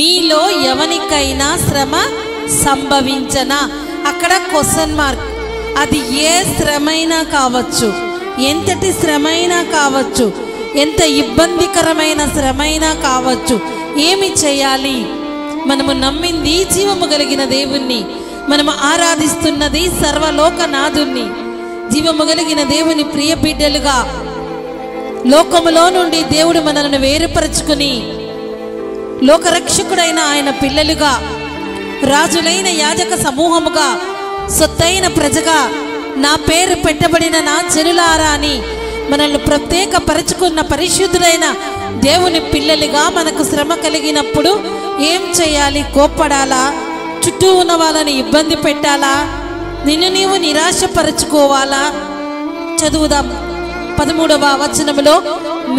మీలో ఎవనికైనా శ్రమ సంభవించనా? అక్కడ క్వశ్చన్ మార్క్. అది ఏ శ్రమైనా కావచ్చు, ఎంతటి శ్రమైనా కావచ్చు, ఎంత ఇబ్బందికరమైన శ్రమైనా కావచ్చు. ఏమి చేయాలి? మనము నమ్మింది జీవము కలిగిన దేవుణ్ణి, మనము ఆరాధిస్తున్నది సర్వలోకనాథుణ్ణి. జీవము కలిగిన దేవుని ప్రియ బిడ్డలుగా లోకములో నుండి దేవుడు మనల్ని వేరుపరుచుకుని లోకరక్షకుడైన ఆయన పిల్లలుగా, రాజులైన యాజక సమూహముగా, సొత్తైన ప్రజగా, నా పేరు పెట్టబడిన నా చెరులారా అని మనల్ని ప్రత్యేకపరుచుకున్న పరిశుద్ధుడైన దేవుని పిల్లలుగా మనకు శ్రమ కలిగినప్పుడు ఏం చేయాలి? కోప్పడాలా? చుట్టూ ఉన్న వాళ్ళని ఇబ్బంది పెట్టాలా? నిన్ను నీవు నిరాశపరచుకోవాలా? చదువుదాం 13వ వచనములో,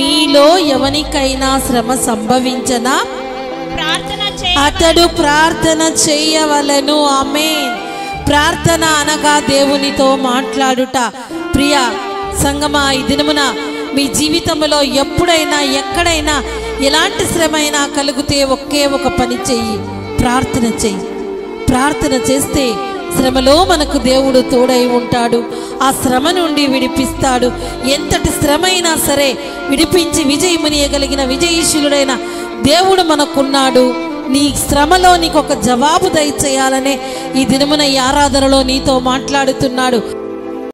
మీలో ఎవనికైనా శ్రమ సంభవించనా అతడు ప్రార్థన చేయవలెను. ఆమేన్. ప్రార్థన అనగా దేవునితో మాట్లాడుట. ప్రియ సంగమా, ఈ దినమున మీ జీవితంలో ఎప్పుడైనా ఎక్కడైనా ఎలాంటి శ్రమ అయినా కలిగితే ఒకే ఒక పని చెయ్యి, ప్రార్థన చెయ్యి. ప్రార్థన చేస్తే శ్రమలో మనకు దేవుడు తోడై ఉంటాడు. ఆ శ్రమ నుండి విడిపిస్తాడు. ఎంతటి శ్రమ అయినా సరే విడిపించి విజయమునియగలిగిన విజయశీలుడైన దేవుడు మనకున్నాడు. నీ శ్రమలో నీకు ఒక జవాబు దయచేయాలనే ఈ దినమున ఈ ఆరాధనలో నీతో మాట్లాడుతున్నాడు.